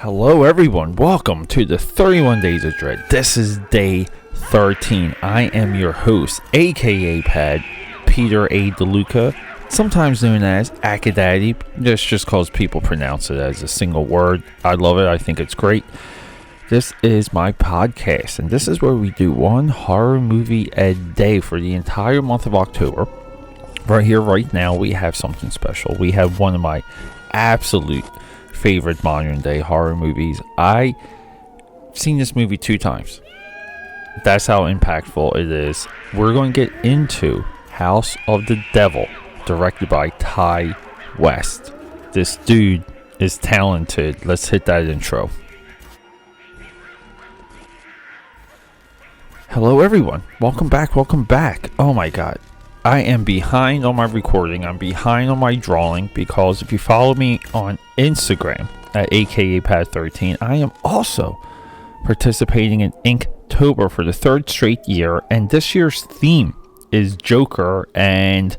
Hello everyone, welcome to the 31 Days of Dread. This is day 13. I am your host, AKAPAD, Peter A. DeLuca, sometimes known as AKAPAD. This just because people pronounce it as a single word. I love it, I think it's great. This is my podcast, and this is where we do one horror movie a day for the entire month of October. Right here, right now, we have something special. We have one of my absolute favorite modern day horror movies. I've seen this movie 2 times. That's how impactful it is. We're going to get into House of the Devil, directed by Ty West. This dude is talented. Let's hit that intro. Hello everyone, welcome back. Oh my god, I am behind on my recording. I'm behind on my drawing because if you follow me on Instagram at AKAPad13, I am also participating in Inktober for the 3rd straight year, and this year's theme is Joker, and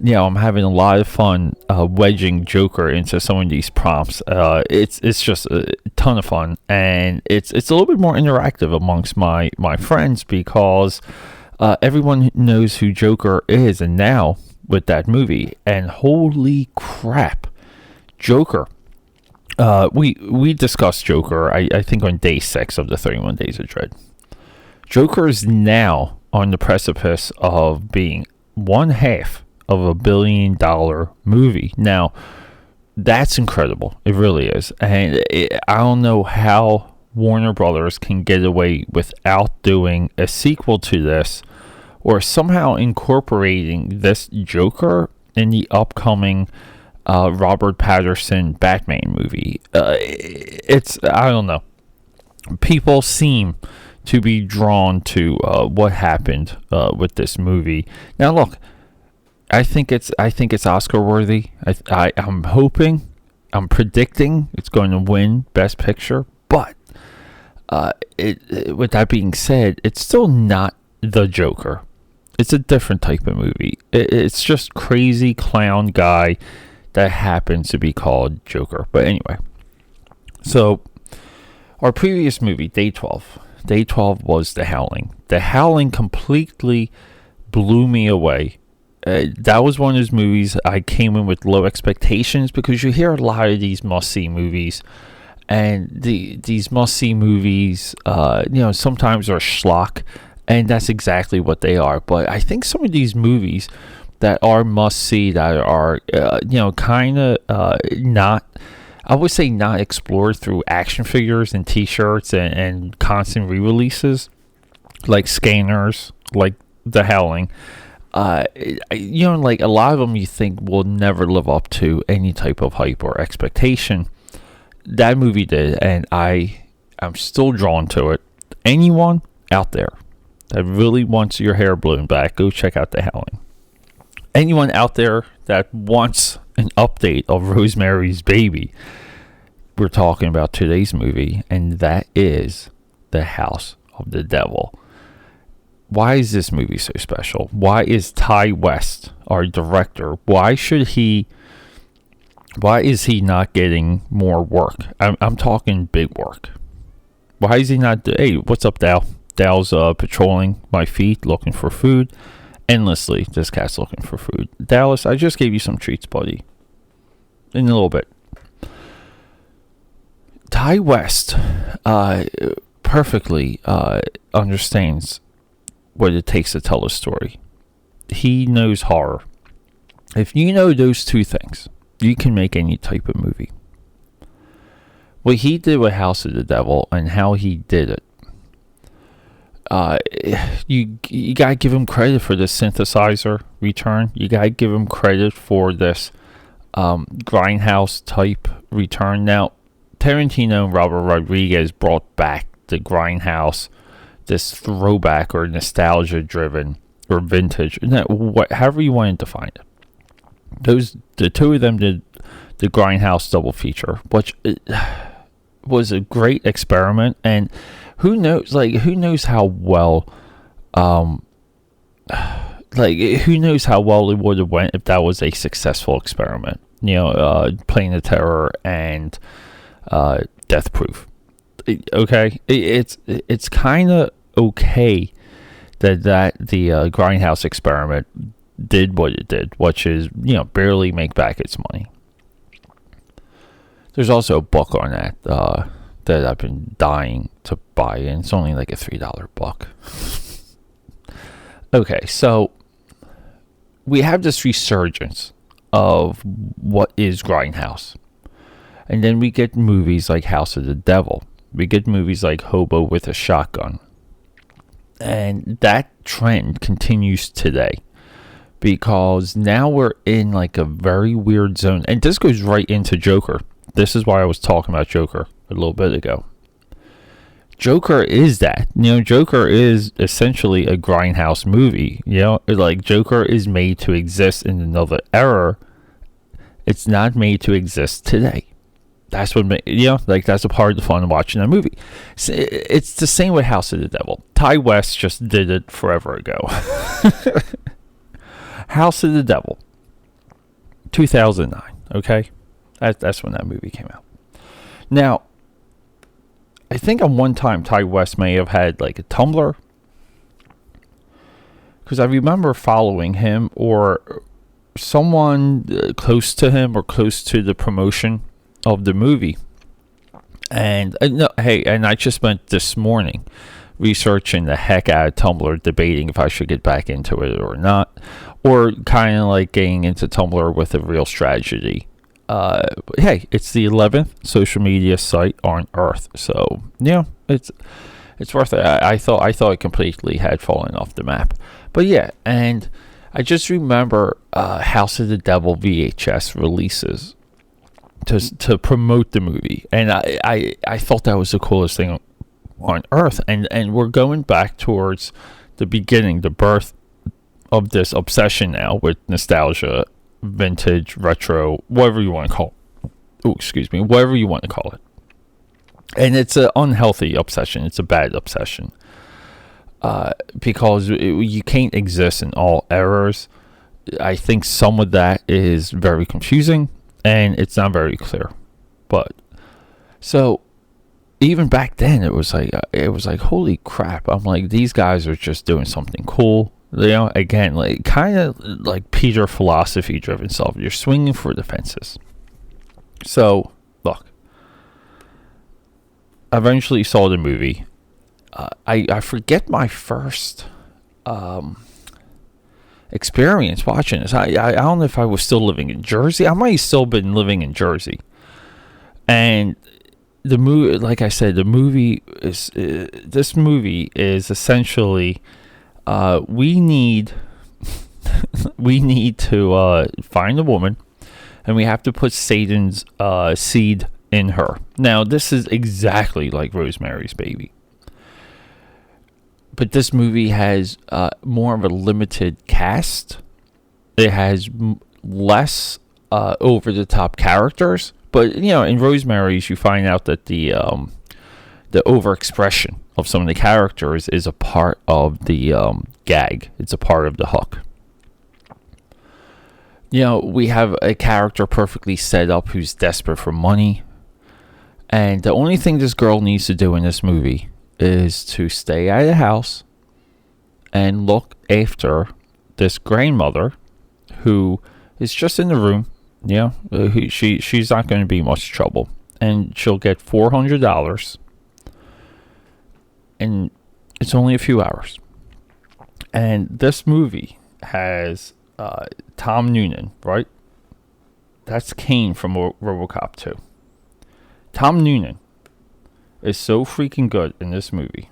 I'm having a lot of fun wedging Joker into some of these prompts. It's just a ton of fun, and it's a little bit more interactive amongst my friends because everyone knows who Joker is, and now with that movie, and holy crap, Joker. We discussed Joker, I think on day 6 of the 31 Days of Dread. Joker is now on the precipice of being one half of $1 billion movie. Now, that's incredible. It really is. And I don't know how Warner Brothers can get away without doing a sequel to this, or somehow incorporating this Joker in the upcoming Robert Pattinson Batman movie. I don't know. People seem to be drawn to what happened with this movie. Now, look, I think it's Oscar worthy. I'm hoping, I'm predicting it's going to win Best Picture. But with that being said, it's still not the Joker. It's a different type of movie. It's just crazy clown guy that happens to be called Joker. But anyway, so our previous movie, Day 12. Day 12 was The Howling. The Howling completely blew me away. That was one of those movies I came in with low expectations, because you hear a lot of these must-see movies, and these must-see movies, sometimes are schlock, and that's exactly what they are. But I think some of these movies that are must-see, that are, kind of not, I would say not explored through action figures and t-shirts and constant re-releases, like Scanners, like The Howling. Like a lot of them you think will never live up to any type of hype or expectation. That movie did, and I'm still drawn to it. Anyone out there that really wants your hair blown back, go check out The Howling. Anyone out there that wants an update of Rosemary's Baby, we're talking about today's movie, and that is The House of the Devil. Why is this movie so special? Why is Ty West our director? Why is he not getting more work? I'm talking big work. Why is he not? Hey, what's up, Dal? Dal's patrolling my feet, looking for food. Endlessly, this cat's looking for food. Dallas, I just gave you some treats, buddy. In a little bit. Ty West perfectly understands what it takes to tell a story. He knows horror. If you know those 2 things, you can make any type of movie. What he did with House of the Devil and how he did it, you gotta give him credit for the synthesizer return. You gotta give him credit for this grindhouse type return. Now, Tarantino and Robert Rodriguez brought back the grindhouse, this throwback or nostalgia driven or vintage, however you want to define it. The 2 of them did the grindhouse double feature, which was a great experiment, and who knows how well who knows how well it would have went if that was a successful experiment. Playing the Terror and Death Proof. Okay, it's kind of okay that the Grindhouse experiment did what it did, which is barely make back its money. There's also a book on that that I've been dying to buy, and it's only like a $3 book. Okay, so we have this resurgence of what is Grindhouse, and then we get movies like House of the Devil. We get movies like Hobo with a Shotgun. And that trend continues today, because now we're in like a very weird zone. And this goes right into Joker. This is why I was talking about Joker a little bit ago. Joker is that. Joker is essentially a Grindhouse movie. Like Joker is made to exist in another era. It's not made to exist today. That's what that's a part of the fun of watching a movie. It's the same with House of the Devil. Ty West just did it forever ago. House of the Devil, 2009. Okay, that's when that movie came out. Now, I think on one time Ty West may have had like a Tumblr, because I remember following him or someone close to him or close to the promotion of the movie. And and I just spent this morning researching the heck out of Tumblr, debating if I should get back into it or not, or kind of like getting into Tumblr with a real strategy. Hey, it's the 11th social media site on Earth, so it's worth it. I thought it completely had fallen off the map, but yeah. And I just remember House of the Devil VHS releases to promote the movie, and I thought that was the coolest thing on Earth. And we're going back towards the beginning, the birth of this obsession now with nostalgia, vintage, retro, whatever you want to call it. Whatever you want to call it. And it's an unhealthy obsession. It's a bad obsession, because you can't exist in all eras. I think some of that is very confusing, and it's not very clear. But so even back then, it was like holy crap! I'm like, these guys are just doing something cool. Again, like kind of like Peter philosophy driven stuff. You're swinging for the fences. So look, I eventually saw the movie. I forget my first experience watching this. I don't know if I was still living in Jersey. I might have still been living in Jersey. And the movie, like I said, this movie is essentially we need to find a woman, and we have to put Satan's seed in her. Now, this is exactly like Rosemary's Baby. But this movie has more of a limited cast. It has less over-the-top characters. But, in Rosemary's, you find out that the overexpression of some of the characters is a part of the gag. It's a part of the hook. We have a character perfectly set up who's desperate for money. And the only thing this girl needs to do in this movie is to stay at the house and look after this grandmother who is just in the room. She's not going to be much trouble, and she'll get $400, and it's only a few hours. And this movie has Tom Noonan, right? That's Kane from RoboCop 2. Tom Noonan is so freaking good in this movie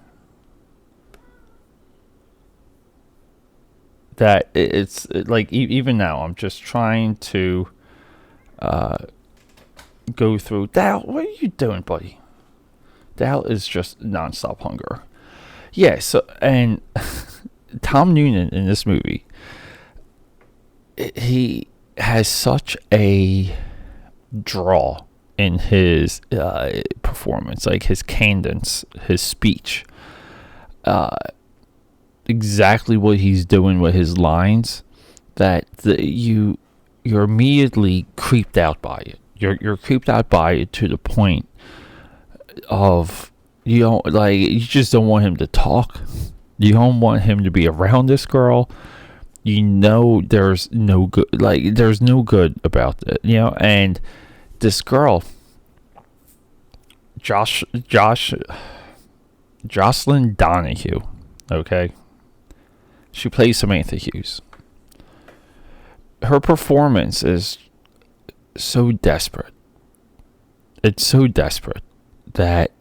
that it's like, even now I'm just trying to go through. Dal, what are you doing, buddy? Dal is just nonstop hunger. Yeah, so, and Tom Noonan in this movie, he has such a draw in his performance, like his cadence, his speech, exactly what he's doing with his lines, that you're immediately creeped out by it. You're creeped out by it to the point of, you don't like, you just don't want him to talk. You don't want him to be around this girl. You know, there's no good, like, there's no good about it, you know. And this girl, Jocelyn Donahue, okay, she plays Samantha Hughes. Her performance is so desperate. It's so desperate that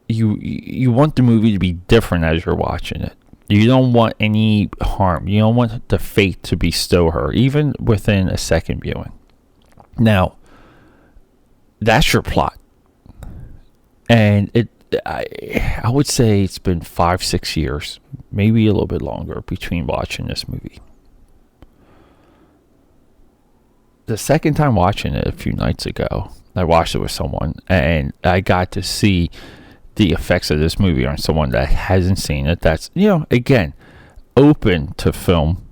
you want the movie to be different as you're watching it. You don't want any harm. You don't want the fate to bestow her, even within a second viewing. Now, that's your plot. And I would say it's been 5-6 years, maybe a little bit longer, between watching this movie. The second time watching it a few nights ago, I watched it with someone, and I got to see the effects of this movie on someone that hasn't seen it. That's, you know, again, open to film.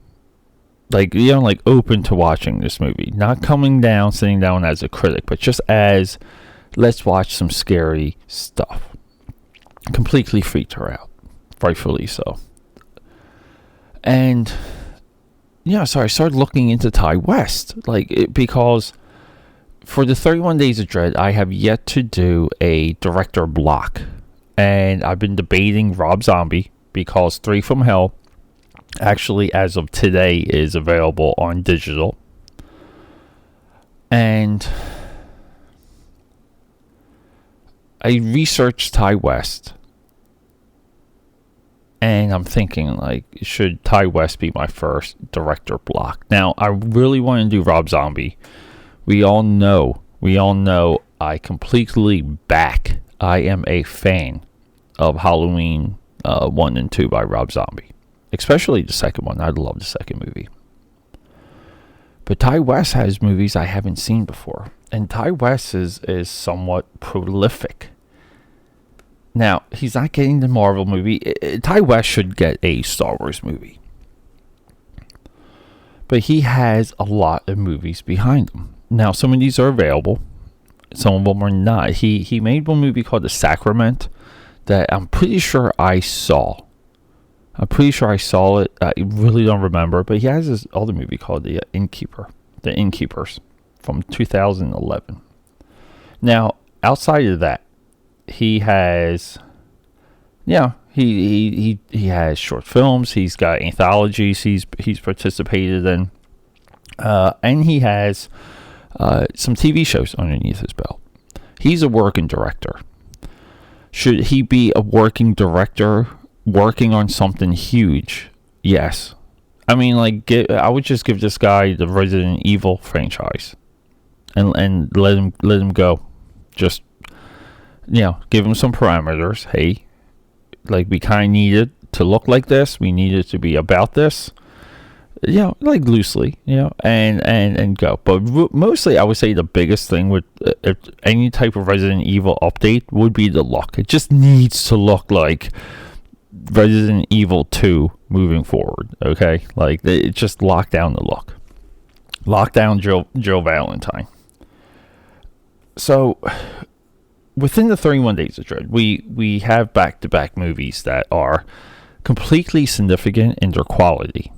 Like, you know, like open to watching this movie. Not sitting down as a critic, but just as, let's watch some scary stuff. Completely freaked her out. Rightfully so. And, yeah, so I started looking into Ty West. Because for the 31 Days of Dread, I have yet to do a director block. And I've been debating Rob Zombie, because 3 from Hell, actually, as of today, is available on digital. And I researched Ty West, and I'm thinking, like, should Ty West be my first director block? Now, I really want to do Rob Zombie. We all know I completely back. I am a fan of Halloween 1 and 2 by Rob Zombie. Especially the second one. I love the second movie. But Ty West has movies I haven't seen before. And Ty West is somewhat prolific. Now, he's not getting the Marvel movie. Ty West should get a Star Wars movie. But he has a lot of movies behind him. Now, some of these are available. Some of them are not. He made one movie called The Sacrament that I'm pretty sure I saw. I'm pretty sure I saw it. I really don't remember. But he has this other movie called The Innkeeper. The Innkeepers from 2011. Now, outside of that, he has... Yeah, he has short films. He's got anthologies he's participated in. And he has some TV shows underneath his belt. He's a working director. Should he be a working director working on something huge? Yes. I mean, like, I would just give this guy the Resident Evil franchise and let him go. Just, you know, give him some parameters. Hey, like, we kind of need it to look like this. We need it to be about this. You know, like, loosely, you know, and go. But mostly, I would say the biggest thing with any type of Resident Evil update would be the look. It just needs to look like Resident Evil 2 moving forward, okay? Like, it just lock down the look. Lock down Jill Valentine. So, within the 31 Days of Dread, we have back-to-back movies that are completely significant in their quality.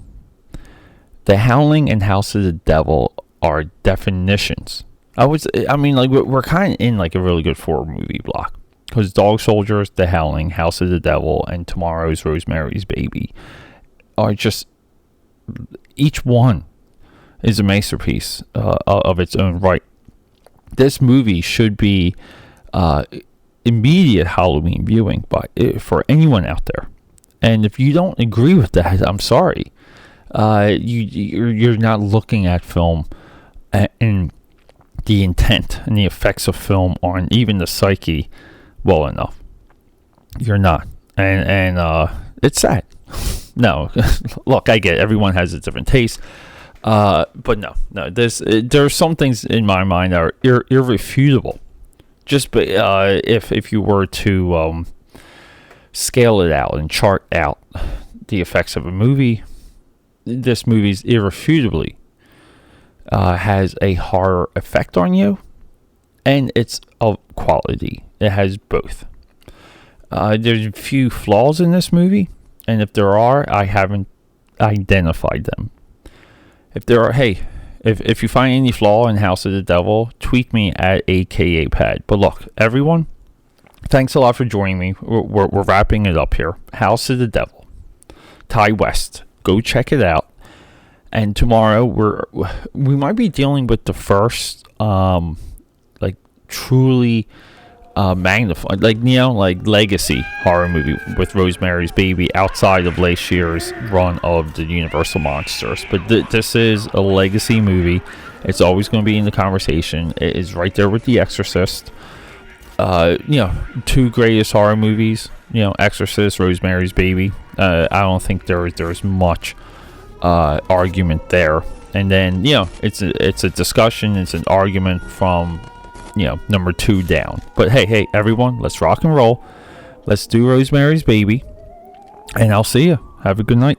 The Howling and House of the Devil are definitions. We're kind of in like a really good 4-movie block. Because Dog Soldiers, The Howling, House of the Devil, and Tomorrow's Rosemary's Baby are just... Each one is a masterpiece of its own right. This movie should be immediate Halloween viewing for anyone out there. And if you don't agree with that, I'm sorry. You're not looking at film and the intent and the effects of film on even the psyche well enough. You're not, and it's sad. No, look, I get it. Everyone has a different taste, but no. There's some things in my mind that are irrefutable. Just if you were to scale it out and chart out the effects of a movie. This movie's irrefutably has a horror effect on you, and it's of quality. It has both. There's a few flaws in this movie, and if there are, I haven't identified them. If there are, hey, if you find any flaw in House of the Devil, tweet me at AKAPAD. But look, everyone, thanks a lot for joining me. We're wrapping it up here. House of the Devil, Ty West. Go check it out. And tomorrow we might be dealing with the first like truly magnified, like, you know, like legacy horror movie with Rosemary's Baby outside of last year's run of the Universal Monsters. But this is a legacy movie. It's always going to be in the conversation. It is right there with The Exorcist. You know, two greatest horror movies. You know, Exorcist, Rosemary's Baby. I don't think there's much argument there. And then, you know, it's a discussion. It's an argument from, you know, number 2 down. But hey, everyone, let's rock and roll. Let's do Rosemary's Baby. And I'll see you. Have a good night.